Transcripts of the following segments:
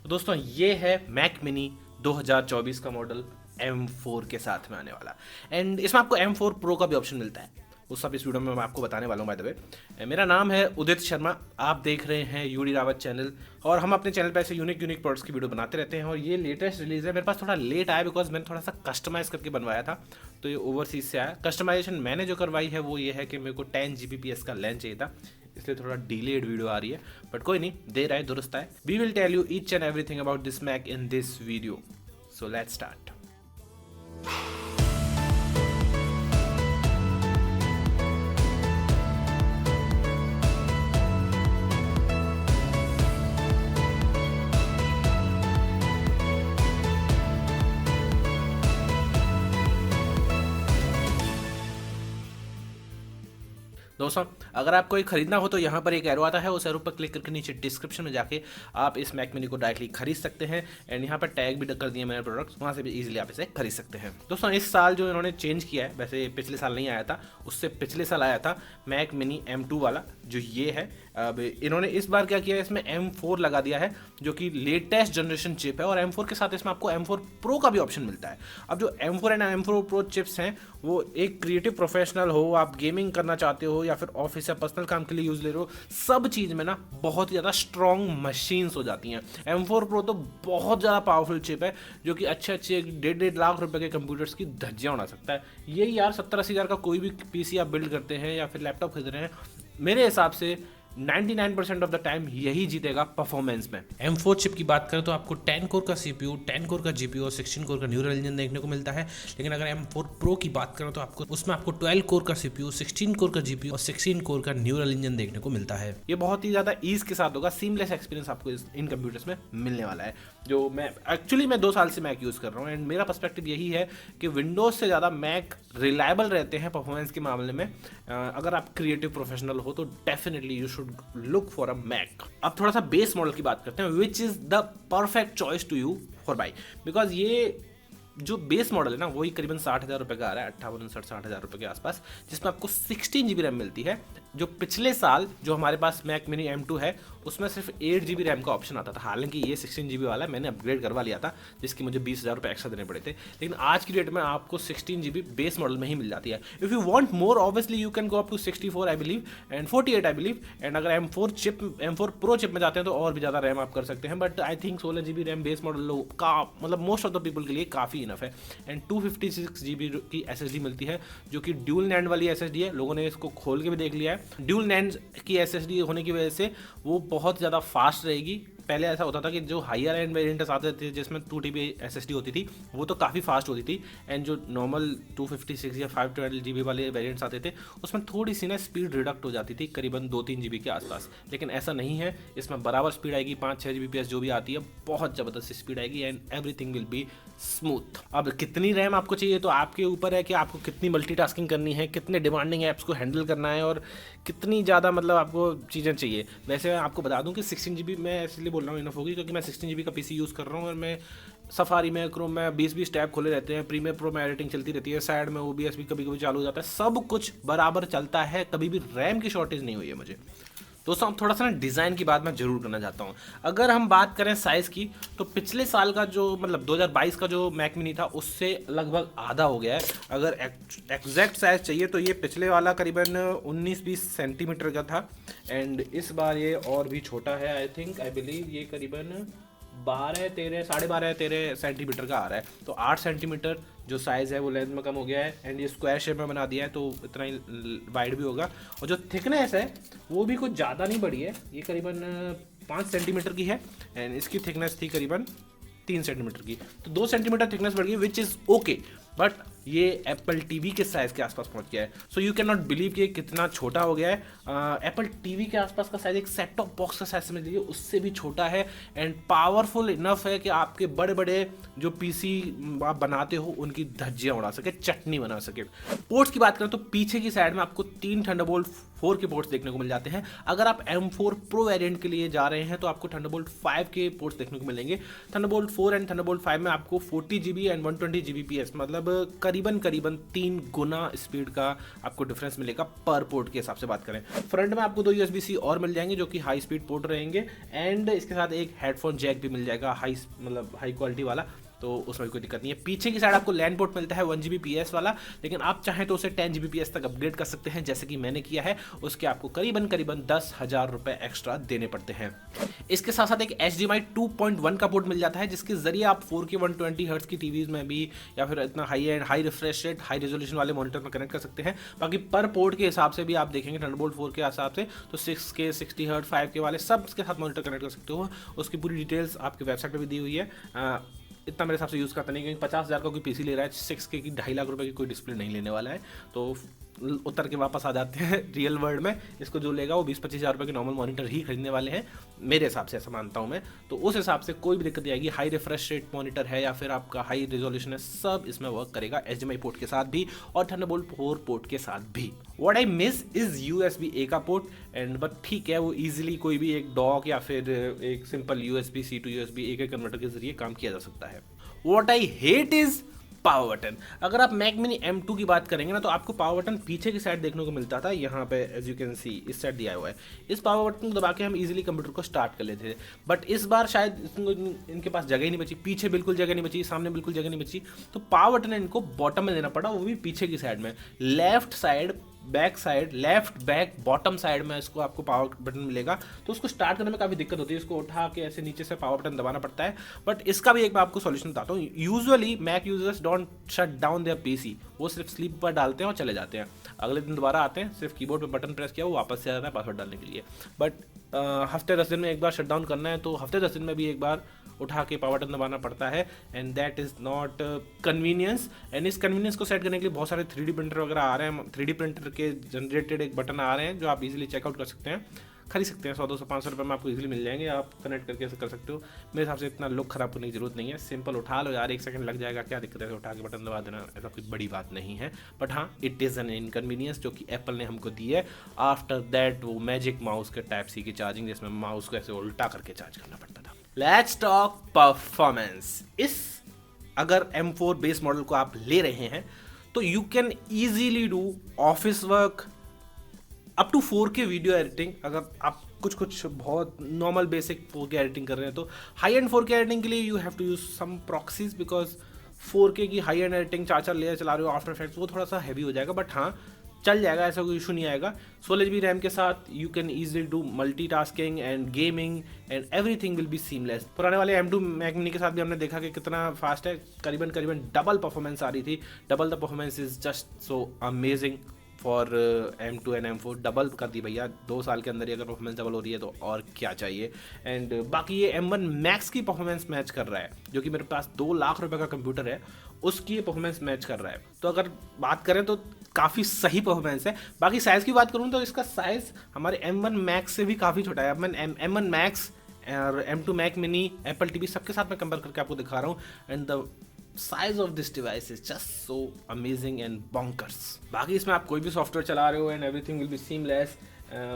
तो दोस्तों ये है मैक मिनी 2024 का मॉडल M4 के साथ में आने वाला। एंड इसमें आपको M4 Pro का भी ऑप्शन मिलता है, उस सब इस वीडियो में मैं आपको बताने वाला हूँ। बाय द वे, मेरा नाम है उदित शर्मा, आप देख रहे हैं यूडी रावत चैनल, और हम अपने चैनल पर ऐसे यूनिक प्रोडक्ट्स की वीडियो बनाते रहते हैं। और ये लेटेस्ट रिलीज़ है, मेरे पास थोड़ा लेट आया बिकॉज मैंने थोड़ा सा कस्टमाइज़ करके बनवाया था, तो ये ओवरसीज से आया। कस्टमाइजेशन मैंने जो करवाई है वो ये है कि मेरे को 10 Gbps का लेंस चाहिए था, इसलिए थोड़ा डिलेड वीडियो आ रही है, बट कोई नहीं, देर आए दुरुस्त आए। We will tell you each and everything about this Mac in this video, so let's start. दोस्तों अगर आपको ये खरीदना हो तो यहाँ पर एक एरो आता है, उस एरो पर क्लिक करके नीचे डिस्क्रिप्शन में जाके आप इस मैक मिनी को डायरेक्टली खरीद सकते हैं। एंड यहाँ पर टैग भी कर दिए मैंने प्रोडक्ट्स, वहाँ से भी इजीली आप इसे खरीद सकते हैं। दोस्तों इस साल जो इन्होंने चेंज किया है, वैसे पिछले साल नहीं आया था, उससे पिछले साल आया था मैक मिनी M2 वाला, जो ये है। अब इन्होंने इस बार क्या किया है, इसमें M4 लगा दिया है जो कि लेटेस्ट जनरेशन चिप है, और M4 के साथ इसमें आपको M4 Pro का भी ऑप्शन मिलता है। अब जो M4 and M4 Pro chips हैं वो एक क्रिएटिव प्रोफेशनल हो, आप गेमिंग करना चाहते हो या फिर ऑफिस या पर्सनल काम के लिए यूज़ ले रहे हो, सब चीज़ में ना बहुत ही ज़्यादा स्ट्रॉन्ग मशीन्स हो जाती हैं। M4 Pro तो बहुत ज़्यादा पावरफुल चिप है जो कि अच्छे 1.5 लाख रुपए के कंप्यूटर्स की धज्जियाँ उड़ा सकता है। यही यार 70-80 हज़ार का कोई भी पीसी आप बिल्ड करते हैं या फिर लैपटॉप खरीद रहे हैं, मेरे हिसाब से 99% ऑफ द टाइम यही जीतेगा परफॉर्मेंस में। M4 चिप की बात करें तो आपको 10 कोर का CPU, 10 कोर का GPU और 16 कोर का न्यूरल इंजन देखने को मिलता है। लेकिन अगर M4 Pro की बात करें तो उसमें आपको 12 कोर का CPU, 16 कोर का GPU और 16 कोर का न्यूरल इंजन देखने को मिलता है। ये बहुत ही ज़्यादा ईज के साथ होगा, सीमलेस एक्सपीरियंस आपको इन कंप्यूटर्स में मिलने वाला है। जो मैं 2 साल से मैक यूज़ कर रहा हूँ, एंड मेरा पर्सपेक्टिव यही है कि विंडोज़ से ज़्यादा मैक रिलायबल रहते हैं परफॉर्मेंस के मामले में। अगर आप क्रिएटिव प्रोफेशनल हो तो definitely you should look for a Mac. अब थोड़ा सा बेस मॉडल की बात करते हैं, which is the perfect choice to you for buy, because ये जो बेस मॉडल है ना वही करीबन 60,000 रुपये का आ रहा है, 58-59-60,000 रुपये के आसपास, जिसमें आपको 16 GB रैम मिलती है। जो पिछले साल जो हमारे पास मैक मिनी M2 है उसमें सिर्फ 8 GB रैम का ऑप्शन आता था, हालांकि ये 16 GB वाला है, मैंने अपग्रेड करवा लिया था जिसकी मुझे 20,000 रुपये एक्स्ट्रा देने पड़े थे। लेकिन आज की डेट में आपको 16 GB बेस मॉडल में ही मिल जाती है। If you want more obviously you can go up to 64 I believe and 48 I believe. And अगर M4 Pro चिप में जाते हैं तो और भी ज़्यादा रैम आप कर सकते हैं, but I think 16 GB RAM base model का मतलब मोस्ट ऑफ द पीपल के लिए काफ़ी इनफ है। एंड 256 GB की SSD मिलती है जो कि ड्यूल नैंड वाली SSD है, लोगों ने इसको खोल के भी देख लिया है। ड्यूल नैंड की SSD होने की वजह से वो बहुत ज़्यादा फास्ट रहेगी। पहले ऐसा होता था कि जो हायर एंड वेरिएंट्स आते थे जिसमें 2 TB SSD होती थी वो तो काफ़ी फास्ट होती थी, एंड जो नॉर्मल 256 या 512 GB वाले वेरिएंट्स आते थे उसमें थोड़ी सी ना स्पीड रिडक्ट हो जाती थी, करीबन 2-3 GB के आसपास। लेकिन ऐसा नहीं है, इसमें बराबर स्पीड आएगी, 5-6 Gbps जो भी आती है बहुत ज़बरदस्त स्पीड आएगी, and everything will be smooth. अब कितनी रैम आपको चाहिए तो आपके ऊपर है कि आपको कितनी मल्टीटास्किंग करनी है, कितने डिमांडिंग ऐप्स को हैंडल करना है, और कितनी ज़्यादा मतलब आपको चीज़ें चाहिए। वैसे मैं आपको बता दूं कि 16 GB मैं इसलिए बोल रहा हूँ इनफ होगी क्योंकि मैं 16 GB का PC यूज़ कर रहा हूँ, और मैं सफारी में, क्रोम में 20-20 टैब खोले रहते हैं, प्रीमियर प्रो में एडिटिंग चलती रहती है, साइड में OBS भी कभी कभी चालू हो जाता है, सब कुछ बराबर चलता है, कभी भी रैम की शॉर्टेज नहीं हुई है मुझे। दोस्तों अब थोड़ा सा ना डिज़ाइन की बात मैं जरूर करना चाहता हूँ। अगर हम बात करें साइज़ की तो पिछले साल का जो मतलब 2022 का जो मैक मिनी था उससे लगभग आधा हो गया है। अगर एग्जैक्ट साइज़ चाहिए तो ये पिछले वाला करीबन 19-20 सेंटीमीटर का था, एंड इस बार ये और भी छोटा है। आई बिलीव ये करीबन 12-13 सेंटीमीटर का आ रहा है, तो 8 सेंटीमीटर जो साइज़ है वो लेंथ में कम हो गया है, एंड ये स्क्वायर शेप में बना दिया है तो इतना ही वाइड भी होगा। और जो थिकनेस है वो भी कुछ ज़्यादा नहीं बढ़ी है, ये करीबन 5 सेंटीमीटर की है, एंड इसकी थिकनेस थी करीबन 3 सेंटीमीटर की, तो 2 सेंटीमीटर थिकनेस बढ़ गई, विच इज़ ओके, बट ये एप्पल टीवी के साइज़ के आसपास पहुंच गया है। So you can not believe कि कितना छोटा हो गया है। एप्पल टीवी के आसपास का साइज़ एक सेट टॉप बॉक्स का साइज समझ लीजिए, उससे भी छोटा है, एंड पावरफुल इनफ है कि आपके बड़े बड़े जो PC आप बनाते हो उनकी धज्जियाँ उड़ा सके, चटनी बना सके। पोर्ट्स की बात करें तो पीछे की साइड में आपको 3 थंडरबोल्ट 4 के पोर्ट्स देखने को मिल जाते हैं। अगर आप M4 Pro वेरिएंट के लिए जा रहे हैं तो आपको थंडरबोल्ट 5 के पोर्ट्स देखने को मिलेंगे। थंडरबोल्ट 4 एंड थंडरबोल्ट 5 में आपको 40 GB एंड 120 Gbps मतलब करीबन 3 गुना स्पीड का आपको डिफरेंस मिलेगा पर पोर्ट के हिसाब से बात करें। फ्रंट में आपको 2 USB-C और मिल जाएंगे जो कि हाई स्पीड पोर्ट रहेंगे, एंड इसके साथ एक हेडफोन जैक भी मिल जाएगा हाई क्वालिटी वाला, तो उसमें कोई दिक्कत नहीं है। पीछे की साइड आपको लैंड पोर्ट मिलता है 1 Gbps वाला, लेकिन आप चाहें तो उसे 10 Gbps तक अपग्रेड कर सकते हैं, जैसे कि मैंने किया है। उसके आपको करीबन 10,000 रुपए एक्स्ट्रा देने पड़ते हैं। इसके साथ साथ एक HDMI 2.1 का पोर्ट मिल जाता है, जिसके जरिए आप 4K 120 हर्ट्ज की टीवीज में भी या फिर इतना high and high refresh rate high resolution वाले मॉनिटर में कनेक्ट कर सकते हैं। बाकी पर पोर्ट के हिसाब से भी आप देखेंगे थंडरबोल्ट 4 के हिसाब से तो 6K 60 हर्ट्ज 5K वाले सब के साथ मॉनिटर कनेक्ट कर सकते हो। उसकी पूरी डिटेल्स आपकी वेबसाइट पर भी दी हुई है। इतना मेरे हिसाब से यूज़ करता नहीं, क्योंकि 50,000 का कोई पीसी ले रहा है, 6K की 2.5 लाख रुपए की कोई डिस्प्ले नहीं लेने वाला है। तो उतर के वापस आ जाते हैं रियल वर्ल्ड में। इसको जो लेगा वो 20-25 हज़ार रुपये की नॉर्मल मॉनिटर ही खरीदने वाले हैं, मेरे हिसाब से ऐसा मानता हूँ मैं। तो उस हिसाब से कोई भी दिक्कत नहीं आएगी। हाई रिफ्रेश रेट मॉनिटर है या फिर आपका हाई रेजोल्यूशन है, सब इसमें वर्क करेगा HDMI पोर्ट के साथ भी और थंडरबोल्ट 4 पोर्ट के साथ भी। What I miss is USB-A का पोर्ट, एंड बट ठीक है, वो ईजिली कोई भी एक डॉक या फिर एक सिंपल USB-C to USB-A के कन्वर्टर के जरिए काम किया जा सकता है। What I hate is power button. अगर आप मैक मिनी M2 की बात करेंगे ना, तो आपको पावर बटन पीछे की साइड देखने को मिलता था। यहाँ पे एज यू कैन सी इस साइड दिया हुआ है। इस पावर बटन को दबा के हम इजीली कंप्यूटर को स्टार्ट कर लेते थे, बट इस बार शायद इनके पास जगह ही नहीं बची, पीछे बिल्कुल जगह नहीं बची, सामने बिल्कुल जगह नहीं बची, तो पावर बटन इनको बॉटम में देना पड़ा, वो भी पीछे की साइड में। Left side, back side, left back bottom side में इसको आपको पावर बटन मिलेगा, तो उसको स्टार्ट करने में काफ़ी दिक्कत होती है। इसको उठा के ऐसे नीचे से पावर बटन दबाना पड़ता है, बट इसका भी एक मैं आपको सॉल्यूशन बताता हूँ। Usually Mac users don't shut down their PC, वो सिर्फ स्लीप पर डालते हैं और चले जाते हैं। अगले दिन दोबारा आते हैं, सिर्फ कीबोर्ड पे बटन प्रेस किया, वो वापस से आ जाता है पासवर्ड डालने के लिए। बट हफ्ते 10 दिन में एक बार शट डाउन करना है, तो हफ्ते 10 दिन में भी एक बार उठा के पावर बटन दबाना पड़ता है, and that is not convenience. And इस कन्वीनियंस को सेट करने के लिए बहुत सारे 3D प्रिंटर वगैरह आ रहे हैं, 3D प्रिंटर के जनरेटेड एक बटन आ रहे हैं जो आप इजीली चेकआउट कर सकते हैं, खरीद सकते हैं। 100, 200, 500 रुपये में आपको इजीली मिल जाएंगे, आप कनेक्ट करके ऐसे कर सकते हो। मेरे हिसाब से इतना लुक खराब करने की जरूरत नहीं है, सिंपल उठा लो यार, 1 सेकंड लग जाएगा, क्या दिक्कत है, उठा के बटन दबा देना, ऐसा कोई बड़ी बात नहीं है। बट हाँ, इट इज़ एन इनकन्वीनियंस जो कि एप्पल ने हमको दी है। आफ्टर दैट वो मैजिक माउस के टाइप सी की चार्जिंग, जिसमें माउस को ऐसे उल्टा करके चार्ज करना पड़ता था। Let's talk performance. अगर M4 बेस मॉडल को आप ले रहे हैं तो you can easily do office work up to 4K video editing. अगर आप कुछ बहुत नॉर्मल बेसिक 4K एडिटिंग कर रहे हैं, तो हाई एंड 4K एडिटिंग के लिए you have to use some proxies, because 4K की हाई एंड एडिटिंग 4 लेयर चला रहे हो आफ्टर इफेक्ट्स, वो थोड़ा सा हैवी हो जाएगा, बट हाँ चल जाएगा, ऐसा कोई इशू नहीं आएगा। 16 GB रैम के साथ you can easily do multitasking and gaming and everything will be seamless. पुराने वाले M2 मैक मिनी के साथ भी हमने देखा कि कितना फास्ट है, करीबन डबल परफॉर्मेंस आ रही थी। Double the performance is just so amazing for M2 and M4। Double कर दी भैया, 2 साल के अंदर ही अगर परफॉर्मेंस डबल हो रही है तो और क्या चाहिए। एंड बाकी ये M1 Max की परफॉर्मेंस मैच कर रहा है, जो कि मेरे पास 2 लाख रुपए का कंप्यूटर है, उसकी ये परफॉर्मेंस मैच कर रहा है। तो अगर बात करें तो काफ़ी सही परफॉर्मेंस है। बाकी साइज़ की बात करूँ तो इसका साइज़ हमारे M1 Max से भी काफ़ी छोटा है। अब मैं M1 Max और M2 Mac Mini, Apple TV सबके साथ मैं कंपेयर करके आपको दिखा रहा हूँ, and the size of this device is just so amazing and bonkers. बाकी इसमें आप कोई भी सॉफ्टवेयर चला रहे हो and everything will be seamless,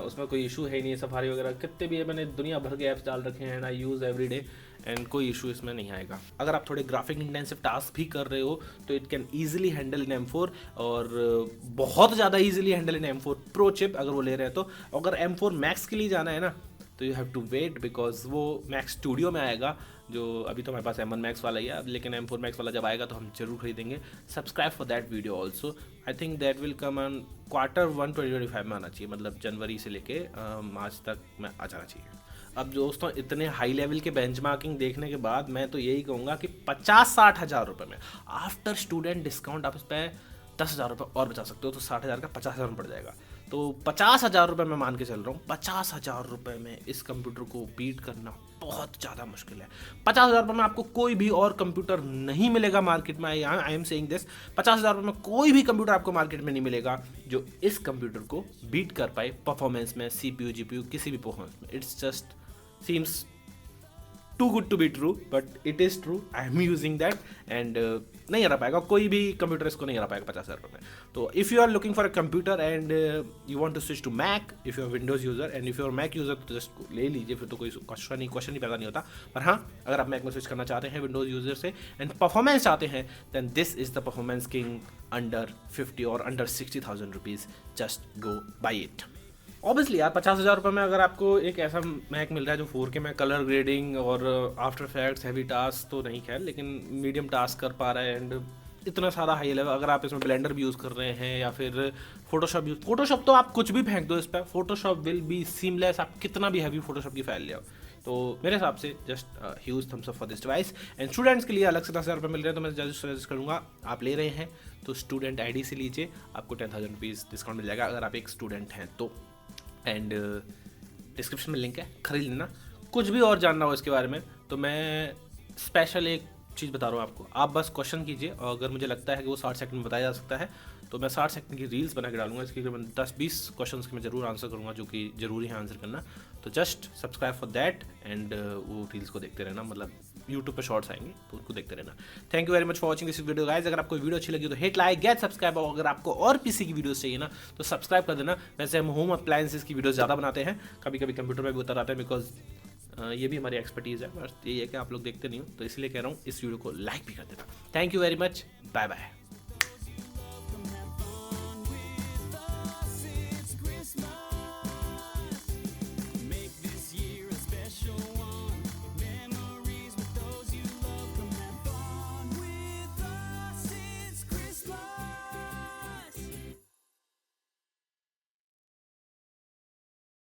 उसमें कोई इशू है नहीं। सफारी वगैरह कितने भी मैंने दुनिया भर के ऐप्स डाल रखे हैं and I use every day, and कोई इशू इसमें नहीं आएगा। अगर आप थोड़े ग्राफिक इंटेंसिव टास्क भी कर रहे हो तो it can easily handle in M4, और बहुत ज़्यादा easily handle in M4 Pro chip अगर वो ले रहे हैं तो। अगर M4 Max के लिए जाना है ना, तो you have to wait, because वो Mac Studio में आएगा, जो अभी तो हमारे पास M1 Max वाला ही है, लेकिन M4 Max वाला जब आएगा तो हम जरूर खरीदेंगे। Subscribe for that video also. I think that will come on Q1 2025 में आना चाहिए, मतलब जनवरी से लेके मार्च तक में आ जाना चाहिए। अब दोस्तों, इतने हाई लेवल के बेंचमार्किंग देखने के बाद मैं तो यही कहूँगा कि 50-60 हज़ार रुपये में आफ्टर स्टूडेंट डिस्काउंट आप इस पर 10,000 रुपये और बचा सकते हो, तो 60,000 का 50,000 में पड़ जाएगा। तो 50,000 रुपये मैं मान के चल रहा हूँ, 50,000 रुपये में इस कंप्यूटर को बीट करना बहुत ज़्यादा मुश्किल है। 50,000 रुपये में आपको कोई भी और कंप्यूटर नहीं मिलेगा मार्केट में। आई एम सेइंग दिस, 50,000 रुपये में कोई भी कंप्यूटर आपको मार्केट में नहीं मिलेगा जो इस कंप्यूटर को बीट कर पाए परफॉर्मेंस में, CPU GPU किसी भी परफॉर्मेंस में। It's just seems to good to be true, but it is true, I am using that and नहीं हरा पाएगा कोई भी कंप्यूटर, इसको नहीं हरा पाएगा 50,000 रुपये में। तो if you are looking for a computer and you want to switch to Mac, if you are Windows user and if you are Mac user तो जस्ट ले लीजिए, फिर तो कोई क्वेश्चन ही पैदा नहीं होता। पर हाँ, अगर आप मैक में स्विच करना चाहते हैं विंडोज़ यूज़र से एंड परफॉर्मेंस चाहते हैं, then this is the performance king under 50 और under 60,000 rupees, just go buy it. Obviously यार 50,000 रुपये में अगर आपको एक ऐसा मैक मिल रहा है जो 4K में कलर ग्रेडिंग और आफ्टर इफेक्ट्स हैवी टास्क तो नहीं खैर, लेकिन मीडियम टास्क कर पा रहा है एंड इतना सारा हाई लेवल, अगर आप इसमें ब्लेंडर भी यूज़ कर रहे हैं या फिर फोटोशॉप तो आप कुछ भी फेंक दो इस पर, फोटोशॉप विल बी सीमलेस, आप कितना भी हैवी फोटोशॉप की फाइल ले आओ। तो मेरे हिसाब से just huge thumbs up for this device. And students के लिए अलग से 10,000 रुपये मिल रहे हैं, तो मैं जस्ट सजेस्ट करूँगा आप ले रहे हैं तो स्टूडेंट ID से लीजिए, आपको 10,000 रुपीज़ डिस्काउंट मिल जाएगा अगर आप एक स्टूडेंट हैं तो। एंड डिस्क्रिप्शन में लिंक है, खरीद लेना। कुछ भी और जानना हो इसके बारे में तो मैं स्पेशल एक चीज़ बता रहा हूँ आपको, आप बस क्वेश्चन कीजिए और अगर मुझे लगता है कि वो 60 सेकंड में बताया जा सकता है तो मैं 60 सेकंड की रील्स बना के डालूंगा, इसकी मैं 10-20 क्वेश्चन की मैं ज़रूर आंसर करूँगा जो कि ज़रूरी है आंसर करना। तो just subscribe for that and वो रील्स को देखते रहना, मतलब यूट्यूब पे शॉर्ट्स आएंगे तो उनको देखते रहना। Thank you very much for watching this video guys. अगर आपको वीडियो अच्छी लगी तो हिट लाइक, गेट सब्सक्राइब, और अगर आपको और पीसी की वीडियोस चाहिए ना तो सब्सक्राइब कर देना। वैसे हम होम अप्लायंसेस की वीडियोस ज़्यादा बनाते हैं, कभी कभी कंप्यूटर में भी उतर आते हैं, बिकॉज ये भी हमारी एक्सपर्टीज़ है, बस यही है कि आप लोग देखते नहीं हो, तो इसलिए कह रहा हूँ इस वीडियो को लाइक भी कर देना। Thank you very much, bye bye.